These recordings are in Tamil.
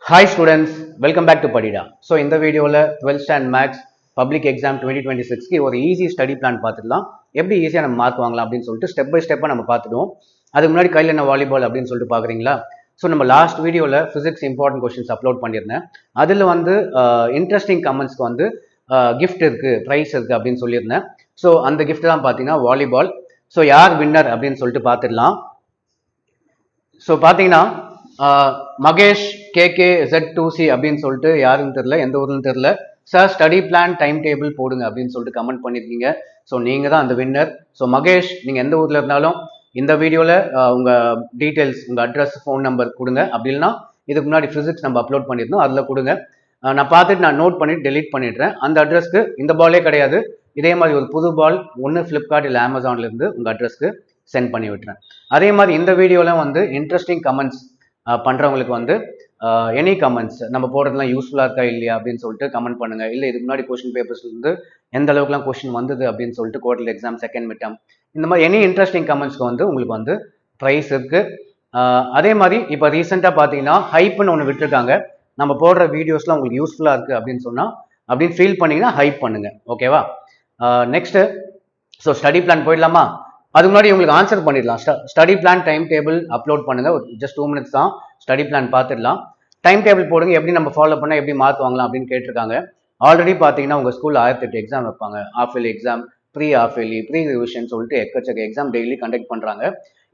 Hi students, welcome back to Padida. So in the video 12th stand max public exam 2026 க்கு ஒரு ஈஸி ஸ்டடி பிளான் பார்த்துடலாம். எப்படி ஈஸியாக நம்ம மார்க் வாங்கலாம் அப்படின்னு சொல்லிட்டு ஸ்டெப் பை ஸ்டெப்பாக நம்ம பார்த்துடுவோம். அதுக்கு முன்னாடி கையில் என்ன வாலிபால் அப்படின்னு சொல்லிட்டு பார்க்குறீங்களா? ஸோ நம்ம லாஸ்ட் வீடியோவில் ஃபிசிக்ஸ் இம்பார்ட்டன்ட் கொஸ்டின்ஸ் அப்லோட் பண்ணியிருந்தேன். அதில் வந்து இன்ட்ரெஸ்டிங் கமெண்ட்ஸ்க்கு வந்து கிஃப்ட் இருக்குது, ப்ரைஸ் இருக்குது அப்படின்னு சொல்லியிருந்தேன். ஸோ அந்த கிஃப்ட் தான் பார்த்தீங்கன்னா வாலிபால். ஸோ யார் வின்னர் அப்படின்னு சொல்லிட்டு பார்த்துடலாம். ஸோ பார்த்தீங்கன்னா மகேஷ் கேகே Z2C அப்படின்னு சொல்லிட்டு யாருன்னு தெரில, எந்த ஊர்னு தெரில. Sir study plan time table போடுங்க அப்படின்னு சொல்லிட்டு கமெண்ட் பண்ணியிருக்கீங்க. ஸோ நீங்கள் தான் அந்த வின்னர். ஸோ மகேஷ், நீங்கள் எந்த ஊரில் இருந்தாலும் இந்த வீடியோவில் உங்கள் டீட்டெயில்ஸ், உங்கள் அட்ரஸ், ஃபோன் நம்பர் கொடுங்க. அப்படி இல்லைனா இதுக்கு முன்னாடி ஃபிசிக்ஸ் நம்ம அப்லோட் பண்ணியிருந்தோம், அதில் கொடுங்க. நான் பார்த்துட்டு நான் நோட் பண்ணிட்டு டெலீட் பண்ணிடுறேன். அந்த அட்ரஸ்க்கு இந்த பாலே கிடையாது, இதே மாதிரி ஒரு புது பால் ஒன்று ஃப்ளிப்கார்ட் இல்லை அமேசான்லேருந்து உங்கள் அட்ரஸ்க்கு சென்ட் பண்ணி விட்டுறேன். அதே மாதிரி இந்த வீடியோவில் வந்து இன்ட்ரெஸ்டிங் கமெண்ட்ஸ் பண்ணுறவங்களுக்கு வந்து எனி கமெண்ட்ஸ் நம்ம போடுறதுலாம் யூஸ்ஃபுல்லாக இருக்கா இல்லையா அப்படின்னு சொல்லிட்டு கமெண்ட் பண்ணுங்கள். இல்லை இதுக்கு முன்னாடி கொஸ்டின் பேப்பர்ஸ்லேருந்து எந்த அளவுக்குலாம் கொஸ்டின் வந்தது அப்படின்னு சொல்லிட்டு quarterly exam, second mid term, இந்த மாதிரி எனி இன்ட்ரெஸ்டிங் கமெண்ட்ஸ்க்கு வந்து உங்களுக்கு வந்து ப்ரைஸ் இருக்குது. அதே மாதிரி இப்போ ரீசெண்டாக பார்த்தீங்கன்னா ஹைப்னு ஒன்று விட்டுருக்காங்க. நம்ம போடுற வீடியோஸ்லாம் உங்களுக்கு யூஸ்ஃபுல்லாக இருக்குது அப்படின்னு சொன்னால், அப்படின்னு ஃபீல் பண்ணிங்கன்னா ஹைப் பண்ணுங்கள். ஓகேவா? நெக்ஸ்ட்டு ஸோ ஸ்டடி பிளான் போயிடலாமா? அதுக்கு முன்னாடி உங்களுக்கு ஆன்சர் பண்ணிடலாம். Study plan time table upload பண்ணுங்க, ஜஸ்ட் 2 minutes தான். ஸ்டடி பிளான் பார்த்துடலாம். டைம் டேபிள் போடுங்க, எப்படி நம்ம ஃபாலோ பண்ணால் எப்படி மார்க் வாங்கலாம் அப்படின்னு கேட்டிருக்காங்க. ஆல்ரெடி பார்த்தீங்கன்னா உங்கள் ஸ்கூலில் 1008 எக்ஸாம் வைப்பாங்க. Half yearly exam, pre half yearly, pre revision சொல்லிட்டு எக்கச்சக்க எக்ஸாம் டெய்லி கண்டக்ட் பண்ணுறாங்க.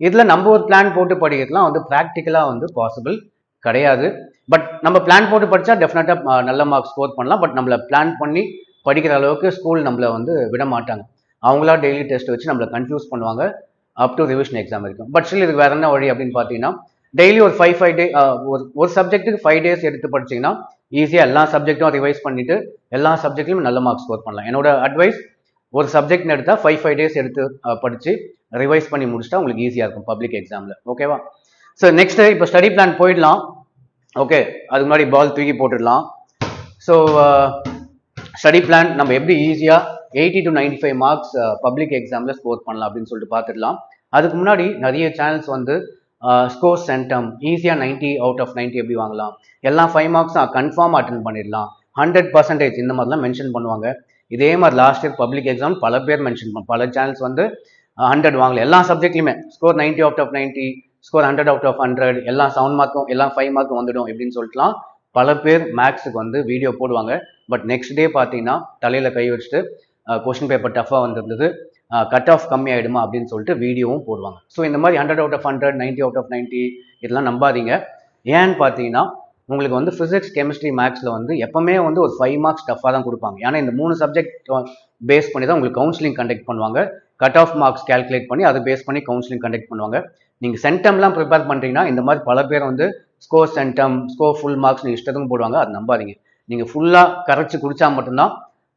இதில் நம்ம ஒரு பிளான் போட்டு படிக்கிறதுலாம் வந்து ப்ராக்டிக்கலாக வந்து பாசிபிள் கிடையாது. பட் நம்ம பிளான் போட்டு படித்தா டெஃபினட்டாக நல்ல மார்க் ஸ்கோர் பண்ணலாம். பட் நம்மளை பிளான் பண்ணி படிக்கிற அளவுக்கு ஸ்கூல் நம்மளை வந்து விட மாட்டாங்க. அவங்களா டெய்லி டெஸ்ட் வச்சு நம்மளை கன்ஃபியூஸ் பண்ணுவாங்க அப் டு ரிவிஷன் எக்ஸாம் வரைக்கும். பட் ஸ்டில் இதுக்கு வேற என்ன வழி அப்படின்னு பார்த்தீங்கன்னா, டெய்லி ஒரு 5 டே ஒரு சப்ஜெக்ட்டுக்கு 5 days எடுத்து படிச்சிங்கன்னா ஈஸியாக எல்லா சப்ஜெக்டும் ரிவைஸ் பண்ணிட்டு எல்லா சப்ஜெக்ட்லையும் நல்ல மார்க் ஸ்கோர் பண்ணலாம். என்னோட அட்வைஸ், ஒரு சப்ஜெக்ட்னு எடுத்தால் 5 days எடுத்து படித்து ரிவைஸ் பண்ணி முடிச்சிட்டா உங்களுக்கு ஈஸியாக இருக்கும் பப்ளிக் எக்ஸாமில். ஓகேவா? ஸோ நெக்ஸ்ட்டு இப்போ ஸ்டடி பிளான் போயிடலாம். ஓகே, அதுக்கு முன்னாடி பால் தூக்கி போட்டுடலாம். ஸோ ஸ்டடி பிளான் நம்ம எப்படி ஈஸியாக 80 to 95 மார்க்ஸ் பப்ளிக் எக்ஸாமில் ஸ்கோர் பண்ணலாம் அப்படின்னு சொல்லிட்டு பார்த்துடலாம். அதுக்கு முன்னாடி நிறைய சேனல்ஸ் வந்து ஸ்கோர் சென்டம் ஈஸியாக 90 out of 90 எப்படி வாங்கலாம், எல்லாம் 5 marks கன்ஃபார்ம் அட்டன் பண்ணிடலாம், 100% இந்த மாதிரிலாம் மென்ஷன் பண்ணுவாங்க. இதே மாதிரி லாஸ்ட் இயர் பப்ளிக் எக்ஸாம் பல பேர் மென்ஷன் பண்ணுவாங்க. பல சேனல்ஸ் வந்து 100 வாங்கல, எல்லா சப்ஜெக்ட்லையுமே score 90 out of 90, score 100 out of 100, எல்லாம் 7 மார்க்கும் எல்லாம் 5 மார்க்கும் வந்துடும் எப்படின்னு சொல்லிட்டுலாம் பல பேர் மேக்ஸுக்கு வந்து வீடியோ போடுவாங்க. பட் நெக்ஸ்ட் டே பார்த்தீங்கன்னா தலையில் கை வச்சுட்டு கொஸ்டின் பேப்பர் டஃபாக வந்திருந்தது, கட் ஆஃப் கம்மி ஆகிடுமா அப்படின்னு சொல்லிட்டு வீடியோவும் போடுவாங்க. ஸோ இந்த மாதிரி 100 out of 100, 90 out of 90 இதெல்லாம் நம்பாதீங்க. ஏன்னு பார்த்தீங்கன்னா உங்களுக்கு வந்து ஃபிசிக்ஸ், கெமிஸ்ட்ரி, மேக்ஸில் வந்து எப்பவுமே வந்து ஒரு 5 marks டஃபாக தான் கொடுப்பாங்க. ஏன்னா இந்த 3 சப்ஜெக்ட் பேஸ் பண்ணி தான் உங்களுக்கு கவுன்சிலிங் கண்டக்ட் பண்ணுவாங்க. கட் ஆஃப் மார்க்ஸ் கேல்குலேட் பண்ணி அதை பேஸ் பண்ணி கவுன்சிலிங் கண்டக்ட் பண்ணுவாங்க. நீங்கள் சென்டம்லாம் ப்ரிப்பேர் பண்ணுறீங்கன்னா இந்த மாதிரி பல பேர் வந்து score centum, score full marks இஷ்டத்துக்கும் போடுவாங்க. அது நம்பாதீங்க. நீங்கள் ஃபுல்லாக கரைச்சி குடித்தா மட்டும்தான்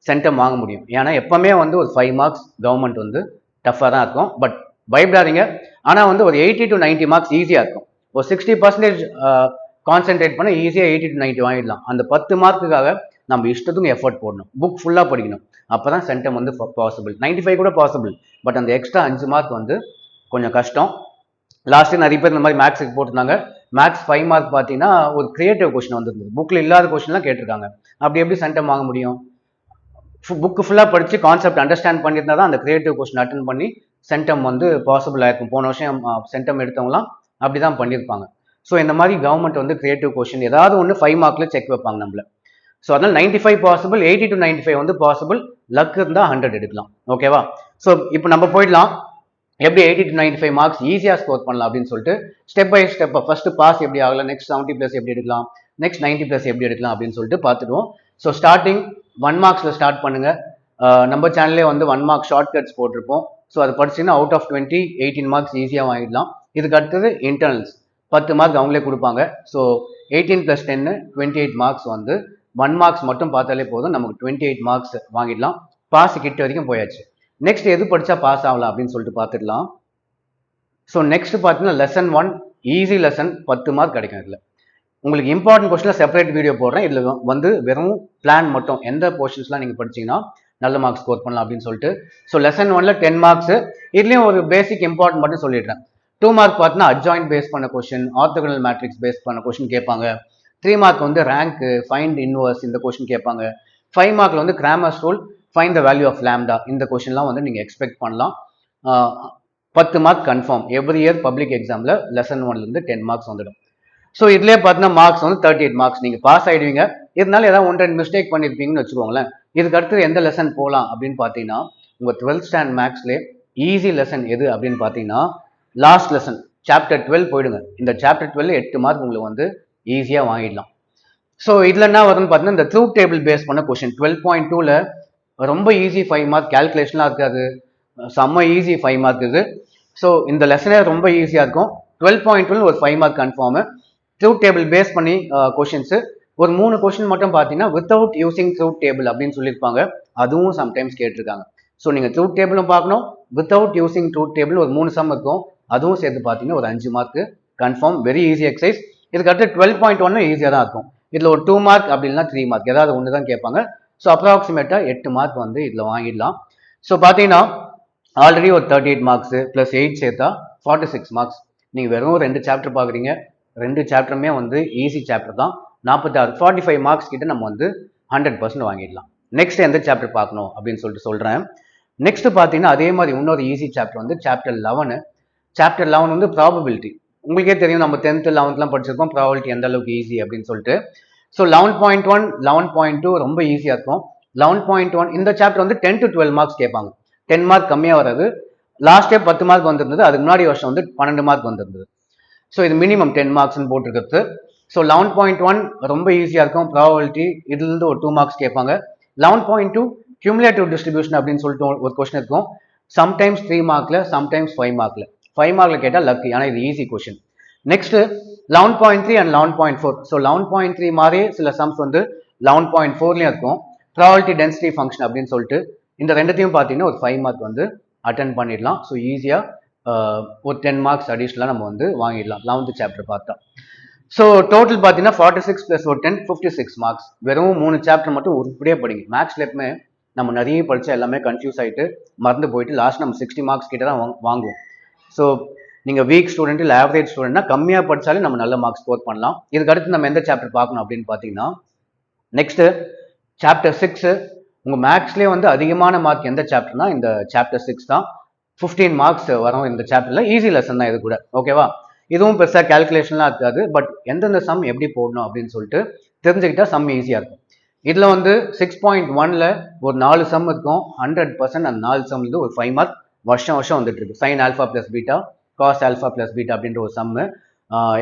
சென்டம் வாங்க முடியும். ஏன்னா எப்பவுமே வந்து ஒரு 5 marks கவர்மெண்ட் வந்து டஃப்பாக தான் இருக்கும். பட் பயப்படாதீங்க. ஆனால் வந்து ஒரு 80 to 90 marks ஈஸியாக இருக்கும். ஒரு 60% கான்சென்ட்ரேட் பண்ண ஈஸியாக 80 to 90 வாங்கிடலாம். அந்த 10 மார்க்குக்காக நம்ம இஷ்டத்துக்கும் எஃபர்ட் போடணும், புக் ஃபுல்லாக படிக்கணும். அப்போ தான் சென்டம் வந்து பாசிபிள். 95 கூட பாசிபிள். பட் அந்த எக்ஸ்ட்ரா 5 mark வந்து கொஞ்சம் கஷ்டம். லாஸ்ட் இயர் நிறைய பேர் இந்த மாதிரி மேக்ஸுக்கு போட்டிருந்தாங்க. மேக்ஸ் 5 mark பார்த்தீங்கன்னா ஒரு கிரியேட்டிவ் கொஸ்டின் வந்துருந்தது, புக்கில் இல்லாத கொஸ்டின்லாம் கேட்டிருக்காங்க. அப்படி எப்படி சென்டம் வாங்க முடியும்? புக்கு ஃபுல்லாக படித்து கான்செப்ட் அண்டர்ஸ்டாண்ட் பண்ணியிருந்தா தான் அந்த கிரியேட்டிவ் கொஸ்டின் அட்டன் பண்ணி சென்டம் வந்து பாசிபிள் ஆயிருக்கும். போன வருஷம் சென்டம் எடுத்தவங்களாம் அப்படி தான் பண்ணியிருப்பாங்க. ஸோ இந்த மாதிரி கவர்மெண்ட் வந்து கிரியேட்டிவ் கொஸ்டின் ஏதாவது ஒன்று 5 markல செக் வைப்பாங்க நம்மள. ஸோ அதனால் 95 பாசிபிள், 80 to 95 வந்து பாசிபிள். லக் இருந்தால் 100 எடுக்கலாம். ஓகேவா? ஸோ இப்போ நம்ம போயிடலாம் எப்படி 80 to 95 மார்க்ஸ் ஈஸியாக ஸ்கோர் பண்ணலாம் அப்படின்னு சொல்லிட்டு step by step. First pass எப்படி ஆகலாம், நெக்ஸ்ட் 70+ எப்படி எடுக்கலாம், நெக்ஸ்ட் 90+ எப்படி எடுக்கலாம் அப்படின்னு சொல்லிட்டு பார்த்துடுவோம். ஸோ ஸ்டார்டிங் 1 marksல ஸ்டார்ட் பண்ணுங்க. நம்ம சேனல்லே வந்து 1 mark ஷார்ட் கட்ஸ் போட்டிருப்போம். ஸோ அது படிச்சிங்கன்னா out of 20 18 marks ஈஸியாக வாங்கிடலாம். இதுக்கு அடுத்தது இன்டர்னல்ஸ் 10 mark அவங்களே கொடுப்பாங்க. ஸோ 18 + 10 28 marks வந்து 1 marks மட்டும் பார்த்தாலே போதும், நமக்கு 28 marks வாங்கிடலாம். பாஸ் கிட்ட வரைக்கும் போயாச்சு. நெக்ஸ்ட் எது படித்தா பாஸ் ஆகலாம் அப்படின்னு சொல்லிட்டு பார்த்துடலாம். ஸோ நெக்ஸ்ட் பார்த்தீங்கன்னா லெசன் 1 ஈஸி லெசன் 10 mark கிடைக்கும். இதில் உங்களுக்கு இம்பார்ட்டன்ட் கொஸ்டினில் செப்பரேட் வீடியோ போடுறேன். இதில் வந்து வெறும் பிளான் மட்டும் எந்த போர்ஷன்ஸ்லாம் நீங்கள் படிச்சிங்கன்னா நல்ல மார்க்ஸ் ஸ்கோர் பண்ணலாம் அப்படின்னு சொல்லிட்டு. ஸோ லெசன் 1ல 10 marks. இதுலேயும் ஒரு பேசிக் இம்பார்ட்டன்ட் மட்டும் சொல்லிடுறேன். 2 mark பார்த்தீங்கன்னா அட்ஜாயின்ட் பேஸ் பண்ண கொஸ்டின், ஆர்த்தோகனல் மேட்ரிக்ஸ் பேஸ் பண்ண கொஸ்டின் கேட்பாங்க. 3 மார்க் வந்து ரேங்க், ஃபைண்ட் இன்வர்ஸ் இந்த கொஸ்டின் கேட்பாங்க. 5 மார்க்ல வந்து Cramer's rule, find the value of lambda இந்த கொஸ்டின்லாம் வந்து நீங்கள் எக்ஸ்பெக்ட் பண்ணலாம். 10 mark confirm every year public எக்ஸாமில் லெசன் 1லேருந்து 10 மார்க்ஸ் வந்துடும். ஸோ இதுலேயே பார்த்தீங்கன்னா மார்க்ஸ் வந்து 38 மார்க்ஸ் நீங்கள் பாஸ் ஆகிடுவீங்க. இருந்தாலும் ஏதாவது 1-2 மிஸ்டேக் பண்ணியிருப்பீங்கன்னு வச்சுக்கோங்களேன். இதுக்கு அடுத்து எந்த லெசன் போகலாம் அப்படின்னு பார்த்தீங்கன்னா, உங்கள் 12th ஸ்டாண்ட் மேக்ஸ்லேயே ஈஸி லெசன் எது அப்படின்னு பார்த்தீங்கன்னா லாஸ்ட் லெசன் சாப்டர் 12 போயிடுங்க. இந்த சாப்டர் 12 8 மார்க் உங்களுக்கு வந்து ஈஸியாக வாங்கிடலாம். ஸோ இதில் என்ன வருதுன்னு பார்த்தீங்கன்னா, இந்த ட்ரூத் டேபிள் பேஸ் பண்ண கொஸ்டின் 12.2ல ரொம்ப ஈஸி 5 மார்க், கேல்குலேஷன்லாம் இருக்காது, செம்ம ஈஸி 5 மார்க் இது. ஸோ இந்த லெசனே ரொம்ப ஈஸியாக இருக்கும். 12.2 ஒரு 5 mark confirm. Truth table base பண்ணி கொஷின்ஸு ஒரு 3 கொஸ்டின் மட்டும் பார்த்தீங்கன்னா வித்தவுட் யூசிங் ட்ரூத் டேபிள் அப்படின்னு சொல்லியிருப்பாங்க. அதுவும் சம்டைம்ஸ் கேட்டிருக்காங்க. ஸோ நீங்கள் ட்ரூத் டேபிளும் பார்க்கணும், வித்தவுட் யூசிங் ட்ரூத் டேபிள் ஒரு 3 சம் இருக்கும், அதுவும் சேர்த்து பார்த்தீங்கன்னா ஒரு 5 mark confirm. Very easy exercise. இதுக்கு அடுத்து 12.1 ஈஸியாக தான் இருக்கும். இதில் ஒரு 2 மார்க் அப்படின்னா 3 மார்க் ஏதாவது ஒன்று தான் கேட்பாங்க. ஸோ அப்ராக்சிமேட்டாக 8 மார்க் வந்து இதில் வாங்கிடலாம். ஸோ பார்த்தீங்கன்னா ஆல்ரெடி ஒரு 38 மார்க்ஸு ப்ளஸ் 8 சேர்த்தா 46 மார்க்ஸ். நீங்கள் வெறும் 2 சாப்டர் பார்க்குறீங்க, 2 சாப்டருமே வந்து ஈஸி சாப்டர் தான். 45 மார்க்ஸ் கிட்ட நம்ம வந்து 100% வாங்கிடலாம். நெக்ஸ்ட் எந்த சாப்டர் பார்க்கணும் அப்படின்னு சொல்கிறேன். நெக்ஸ்ட் பார்த்தீங்கன்னா அதே மாதிரி இன்னொரு ஈஸி சாப்டர் வந்து சாப்டர் 11. சாப்டர் 11 வந்து ப்ராபபிலிட்டி. உங்களுக்கே தெரியும், நம்ம 10th 11th படிச்சிருக்கோம் ப்ராபபிலிட்டி எந்த அளவுக்கு ஈஸி அப்படின்னு சொல்லிட்டு. ஸோ 11.1 11.2 ரொம்ப ஈஸியாக இருக்கும். 11.1 இந்த சாப்டர் வந்து 10 to 12 மார்க்ஸ் கேட்பாங்க. 10 மார்க் கம்மியாக வராது. லாஸ்டே 10 மார்க் வந்திருந்தது, அதுக்கு முன்னாடி வருஷம் வந்து 12 மார்க் வந்திருந்தது. ஸோ இது மினிமம் 10 மார்க்ஸ்ன்னு போட்டிருக்கிறது. ஸோ 11.1 ரொம்ப ஈஸியாக இருக்கும். ப்ராபபிலிட்டி இதுலேருந்து ஒரு 2 மார்க்ஸ் கேட்பாங்க. 11.2 கியூமுலேட்டிவ் டிஸ்ட்ரிபியூஷன் அப்படின்னு சொல்லிட்டு ஒரு கொஸ்டின் இருக்கும். சம்டைம்ஸ் 3 மார்க்கில், சம்டைம்ஸ் 5 மார்க்கில். 5 மார்க்கில் கேட்டால் லக்கு, ஆனால் இது easy question. Next 11.3 and 11.4. So 11.3 மாதிரியே சில சம்ஸ் வந்து 11.4லேயும் இருக்கும். ப்ராபபிலிட்டி டென்சிட்டி ஃபங்க்ஷன் அப்படின்னு சொல்லிட்டு இந்த ரெண்டுத்தையும் பார்த்தீங்கன்னா ஒரு 5 மார்க் வந்து அட்டன் பண்ணிடலாம். ஸோ ஈஸியாக ஒரு 10 மார்க்ஸ் அடிஷ்னலாக நம்ம வந்து வாங்கிடலாம் 11th சாப்டர் பார்த்தா. ஸோ டோட்டல் பார்த்தீங்கன்னா 46 + ஒரு 10 56 மார்க்ஸ். வெறும் 3 சாப்டர் மட்டும் உருப்படியே படிங்க. மேக்ஸில் எப்பவுமே நம்ம நிறைய படித்தா எல்லாமே கன்ஃபியூஸ் ஆகிட்டு மறந்து போயிட்டு லாஸ்ட் நம்ம 60 மார்க்ஸ் கிட்ட தான் வாங்குவோம். ஸோ நீங்கள் வீக் ஸ்டூடெண்ட் இல்லை ஆவரேஜ் ஸ்டூடெண்ட்னா கம்மியாக படித்தாலே நம்ம நல்ல மார்க்ஸ் ஸ்கோர் பண்ணலாம். இதுக்கு அடுத்து நம்ம எந்த சாப்டர் பார்க்கணும் அப்படின்னு பார்த்தீங்கன்னா நெக்ஸ்ட்டு சாப்டர் 6. உங்கள் மேக்ஸ்லேயே வந்து அதிகமான மார்க் எந்த சாப்டர்னா இந்த சாப்டர் 6 தான். 15 மார்க்ஸ் வரும் இந்த சாப்டரில். ஈஸி லெசன் தான் இது கூட, ஓகேவா? இதுவும் பெருசாக கேல்குலேஷன்லாம் இருக்காது. பட் எந்தெந்த சம் எப்படி போடணும் அப்படின்னு சொல்லிட்டு தெரிஞ்சுக்கிட்டா சம் ஈஸியாக இருக்கும். இதில் வந்து 6.1ல் ஒரு 4 சம் இருக்கும். 100% அந்த 4 சம் வந்து ஒரு 5 மார்க் வருஷம் வந்துட்டு இருக்கு. sin α + β, cos α + β அப்படின்ற ஒரு சம்மு.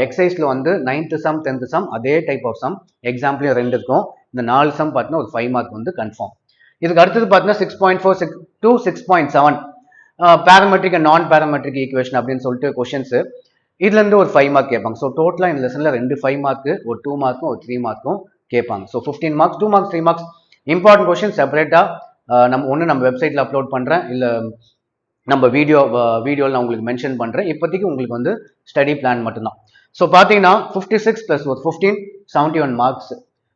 எக்ஸசைஸில் வந்து 9th சம் 10th சம் அதே டைப் ஆஃப் சம் எக்ஸாம்பிளையும் 2 இருக்கும். இந்த 4 சம் பார்த்தீங்கன்னா ஒரு 5 மார்க் வந்து கன்ஃபார்ம். இதுக்கு அடுத்தது பார்த்தீங்கன்னா 6.4 to 6.7 பேராமெட்ரிக் அண்ட் நான் பேராமெட்ரிக் ஈக்குவேஷன் அப்படின்னு சொல்லிட்டு கொஷின்ஸு. இதுலேருந்து ஒரு 5 மார்க் கேட்பாங்க. ஸோ டோட்டலாக இந்த லெசனில் 2 5 மார்க்கு, ஒரு 2 மார்க்கும் ஒரு 3 மார்க்கும் கேட்பாங்க. So 15 marks, 2 marks 3 marks. Important question செப்பரேட்டாக நம்ம வெப்சைட்டில் அப்லோட் பண்ணுறேன், இல்லை நம்ம வீடியோவில் நான் உங்களுக்கு மென்ஷன் பண்ணுறேன். இப்போதைக்கு உங்களுக்கு வந்து ஸ்டடி பிளான் மட்டும்தான். ஸோ பார்த்தீங்கன்னா 56 + ஒரு 15 71 மார்க்ஸ்.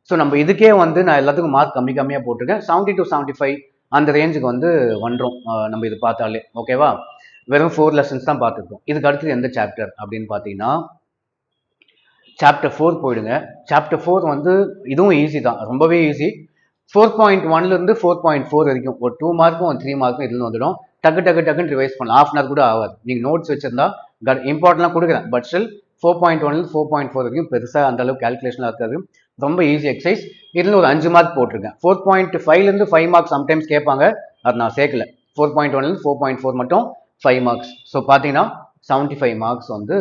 ஸோ நம்ம இதுக்கே வந்து நான் எல்லாத்துக்கும் மார்க் கம்மியாக போட்டிருக்கேன். 70 to 75 அந்த ரேஞ்சுக்கு வந்து வந்துடும் நம்ம இது பார்த்தாலே, ஓகேவா? வெறும் 4 லெசன்ஸ் தான் பார்த்துருக்கோம். இதுக்கு அடுத்து எந்த சாப்டர் அப்படின்னு பார்த்தீங்கன்னா சாப்டர் 4 போயிடுங்க. சாப்டர் 4 வந்து இதுவும் ஈஸி தான், ரொம்பவே ஈஸி. 4.1லேருந்து 4.4 வரைக்கும் ஒரு 2 மார்க்கும் ஒரு 3 மார்க்கும் இதுல வந்துடும். டக்குன்னு ரிவைஸ் பண்ணலாம். 1/2 கூட ஆகாது. நீங்கள் நோட்ஸ் வச்சிருந்தா இம்பார்ட்டன்ட்லாம் கொடுக்குறேன். பட் ஸ்டில் 4.1லேருந்து 4.4 வரைக்கும் பெருசாக அந்த அளவுக்கு கேல்குலேஷனாக இருக்காது. ரொம்ப ஈஸி எக்ஸசைஸ். இதில் ஒரு 5 மார்க் போட்டிருக்கேன். 4.5லேருந்து 5 மார்க் சம்டைம்ஸ் கேட்பாங்க, அது நான் சேர்க்கல. 4.1லேருந்து 4.4 மட்டும் 5 மார்க்ஸ். ஸோ பார்த்தீங்கன்னா 75 மார்க்ஸ் வந்து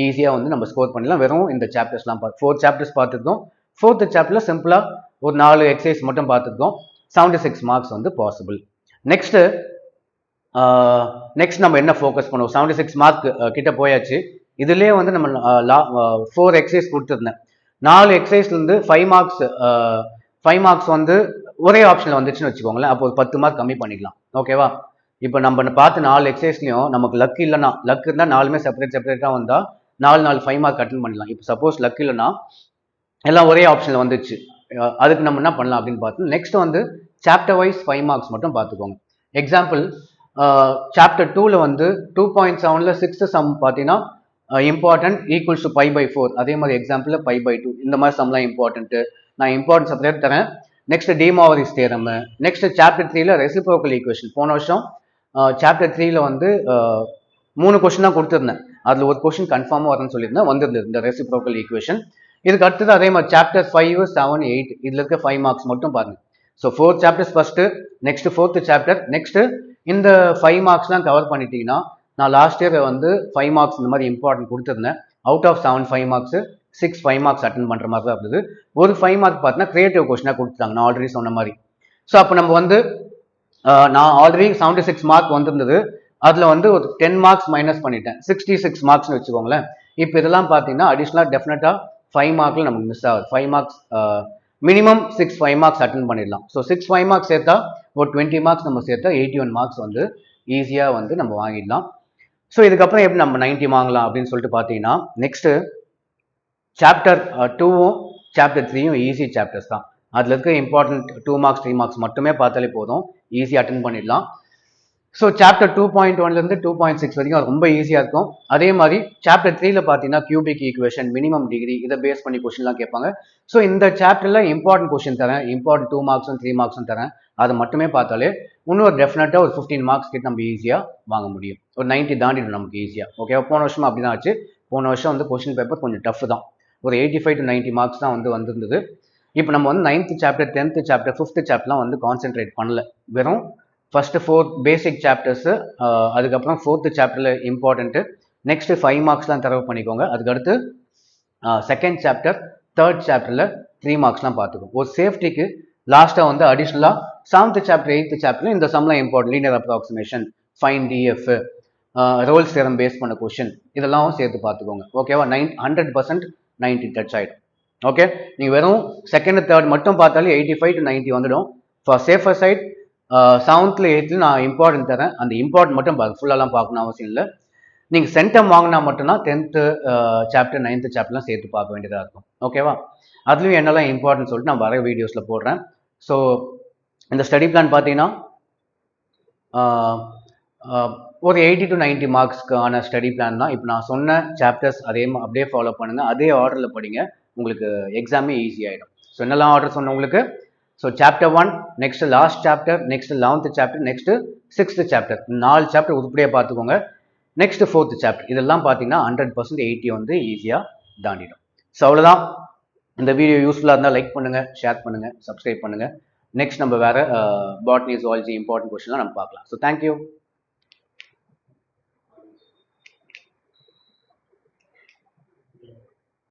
ஈஸியாக வந்து நம்ம ஸ்கோர் பண்ணலாம். வெறும் இந்த சாப்டர்ஸ்லாம் 4 சாப்டர்ஸ் பார்த்துருக்கோம். 4th சாப்டரில் சிம்பிளாக ஒரு 4 எக்ஸசைஸ் மட்டும் பார்த்துருக்கோம். 76 மார்க்ஸ் வந்து பாசிபிள். நெக்ஸ்ட் நம்ம என்ன ஃபோக்கஸ் பண்ணுவோம்? 76 மார்க் கிட்ட போயாச்சு. இதுலேயே வந்து நம்ம 4 எக்ஸசைஸ் கொடுத்துருந்தேன். 4 எக்ஸசைஸ்லேருந்து 5 மார்க்ஸ் வந்து ஒரே ஆப்ஷனில் வந்துச்சுன்னு வச்சுக்கோங்களேன். அப்போ ஒரு 10 மார்க் கம்மி பண்ணிக்கலாம், ஓகேவா? இப்போ நம்ம பார்த்து 4 எக்ஸசைஸ்லையும் நமக்கு லக் இல்லைன்னா, லக் இருந்தால் 4மே செப்பரேட்டாக வந்தால் 4 5 மார்க் அட்டன் பண்ணலாம். இப்போ சப்போஸ் லக் இல்லைன்னா எல்லாம் ஒரே ஆப்ஷனில் வந்துச்சு, அதுக்கு நம்ம என்ன பண்ணலாம் அப்படின்னு பார்த்தோம். நெக்ஸ்ட் வந்து சாப்டர் வைஸ் 5 மார்க்ஸ் மட்டும் பார்த்துக்கோங்க. எக்ஸாம்பிள் சாப்டர் 2ல் வந்து 2.7ல் 6th சம் பார்த்தீங்கன்னா important equals to pi by four, அதே மாதிரி எக்ஸாம்பிளில் பை பை டூ, இந்த மாதிரி சம்லாம் இம்பார்ட்டன்ட்டு. நான் இம்பார்ட்டன்ஸ் செப்பரேட் தரேன். Next De Moivre's theorem. Next chapter 3ல ரெசிப்ரோக்கல் ஈக்குவேஷன். போன வருஷம் சாப்டர் 3ல வந்து 3 கொஸ்டின் தான் கொடுத்துருந்தேன். அதில் ஒரு கொஸ்டின் கன்ஃபார்மாக வரும்னு சொல்லியிருந்தேன், வந்திருந்தது இந்த ரெசிப்ரோக்கல் ஈக்குவேஷன். இதுக்கு அடுத்தது அதே மாதிரி சாப்டர் 5, 7, 8 இதில் இருக்க 5 மார்க்ஸ் மட்டும் பாருங்க. So 4 chapters first, next 4th chapter, next இந்த 5 மார்க்ஸ்லாம் கவர் பண்ணிட்டீங்கன்னா, நான் லாஸ்ட் இயர் வந்து 5 மார்க்ஸ் இந்த மாதிரி இம்பார்ட்டன்ட் கொடுத்துருந்தேன். Out of 7 5 marks, 6 5 marks attend பண்ணுற மாதிரி தான் இருந்தது. ஒரு 5 மார்க் பார்த்தீங்கன்னா கிரியேட்டிவ் கொஸ்டினாக கொடுத்துட்டாங்க, நான் ஆல்ரெடி சொன்ன மாதிரி. ஸோ அப்போ நம்ம வந்து நான் ஆல்ரெடி 76 மார்க் வந்திருந்தது, அதில் வந்து ஒரு 10 மார்க்ஸ் மைனஸ் பண்ணிட்டேன், 66 மார்க்ஸ்னு வச்சுக்கோங்களேன். இப்போ இதெல்லாம் பார்த்தீங்கன்னா அடிஷ்னலாக டெஃபினட்டாக 5 மார்க்கில் நமக்கு மிஸ் ஆகுது. 5 மார்க்ஸ் மினிமம் 6 5 மார்க்ஸ் அட்டன் பண்ணிடலாம். ஸோ 6 5 மார்க்ஸ் சேர்த்தா ஒரு 20 மார்க்ஸ் நம்ம சேர்த்தா 81 மார்க்ஸ் வந்து ஈஸியாக வந்து நம்ம வாங்கிடலாம். ஸோ இதுக்கப்புறம் எப்படி நம்ம 90 வாங்கலாம் அப்படின்னு சொல்லிட்டு பார்த்தீங்கன்னா, நெக்ஸ்ட்டு சாப்டர் 2வும் சாப்டர் 3யும் ஈஸி சாப்டர்ஸ் தான். அதில் இருக்க இம்பார்ட்டன்ட் 2 மார்க்ஸ் 3 மார்க்ஸ் மட்டுமே பார்த்தாலே போதும், ஈஸியாக அட்டன் பண்ணிடலாம். ஸோ சாப்டர் 2.1லேருந்து 2.6 வரைக்கும் ரொம்ப ஈஸியாக இருக்கும். அதே மாதிரி சாப்டர் 3ல பார்த்தீங்கன்னா கியூபிக் ஈக்குவேஷன், மினிமம் டிகிரி, இதை பேஸ் பண்ணி கொஸ்டின்லாம் கேட்பாங்க. ஸோ இந்த சாப்டரில் இம்பார்ட்டன்ட் கொஸ்டின் தரேன், இம்பார்ட்டன்ட் 2 மார்க்ஸும் 3 மார்க்ஸும் தரேன். அதை மட்டுமே பார்த்தாலே இன்னொரு டெஃபினட்டாக ஒரு 15 மார்க்ஸ் கிட்ட நம்ம ஈஸியாக வாங்க முடியும். ஒரு 90 தாண்டிடும் நமக்கு ஈஸியாக. ஓகே, போன வருஷம் அப்படி தான் ஆச்சு. போன வருஷம் வந்து கொஸ்டின் பேப்பர் கொஞ்சம் டஃப் தான், ஒரு 85 to 90 மார்க்ஸ் தான் வந்து வந்திருந்தது. இப்போ நம்ம வந்து 9th chapter, 10th chapter, 5th சாப்டர்லாம் வந்து கான்சென்ட்ரேட் பண்ணல. வெறும் ஃபர்ஸ்ட் 4 பேசிக் சாப்டர்ஸு, அதுக்கப்புறம் 4th சாப்டரில் இம்பார்ட்டன்ட்டு, நெக்ஸ்ட் 5 மார்க்ஸ்லாம் தரவு பண்ணிக்கோங்க. அதுக்கடுத்து 2nd சாப்டர், 3rd சாப்டரில் 3 மார்க்ஸ்லாம் பார்த்துக்கோங்க. ஒரு சேஃப்டிக்கு லாஸ்ட்டாக வந்து அடிஷ்னலாக 7th சாப்டர், 8th சாப்டரில் இந்த சம்லாம் important, linear approximation, find DF, Rolle's theorem base பண்ண கொஸ்டின், இதெல்லாம் சேர்த்து பார்த்துக்கோங்க. ஓகேவா? 100% 90 டச் ஆகிடும். ஓகே, நீங்கள் வெறும் 2nd 3rd மட்டும் பார்த்தாலே 85 to 90 வந்துடும். For safer side 7th 8th நான் இம்பார்ட்டன்ட் தரேன். அந்த இம்பார்ட்டன்ட் மட்டும் ஃபுல்லாலாம் பார்க்கணும் அவசியம் இல்லை. நீங்கள் சென்டம் வாங்கினா மட்டும்தான் 10th சாப்டர் 9th சாப்டர்லாம் சேர்த்து பார்க்க வேண்டியதாக இருக்கும். ஓகேவா? அதுலேயும் என்னெல்லாம் இம்பார்ட்டன்ட் சொல்லிட்டு நான் வர வீடியோஸில் போடுறேன். ஸோ இந்த ஸ்டடி பிளான் பார்த்தீங்கன்னா ஒரு 80 to 90 மார்க்ஸ்க்கான ஸ்டடி பிளான் தான். இப்போ நான் சொன்ன சாப்டர்ஸ் அப்படியே ஃபாலோ பண்ணுங்கள், அதே ஆர்டரில் படிங்க, உங்களுக்கு எக்ஸாமே ஈஸி ஆகிடும். ஸோ என்னெல்லாம் ஆர்டர் சொன்னேன் உங்களுக்கு? So chapter 1, next last chapter, next 11th chapter, next 6th chapter, 4 chapter உருப்படியாக பார்த்துக்கோங்க. நெக்ஸ்ட் 4th சாப்டர், இதெல்லாம் பார்த்தீங்கன்னா 100% 80 வந்து ஈஸியாக தாண்டிடும். ஸோ அவ்வளோதான். இந்த வீடியோ யூஸ்ஃபுல்லாக இருந்தால் லைக் பண்ணுங்கள், ஷேர் பண்ணுங்கள், சப்ஸ்கிரைப் பண்ணுங்கள். நெக்ஸ்ட் நம்ம வேறு பாட்னி, ஜுவாலஜி இம்பார்ட்டன்ட் கொஸ்டின்லாம் நம்ம பார்க்கலாம். So thank you.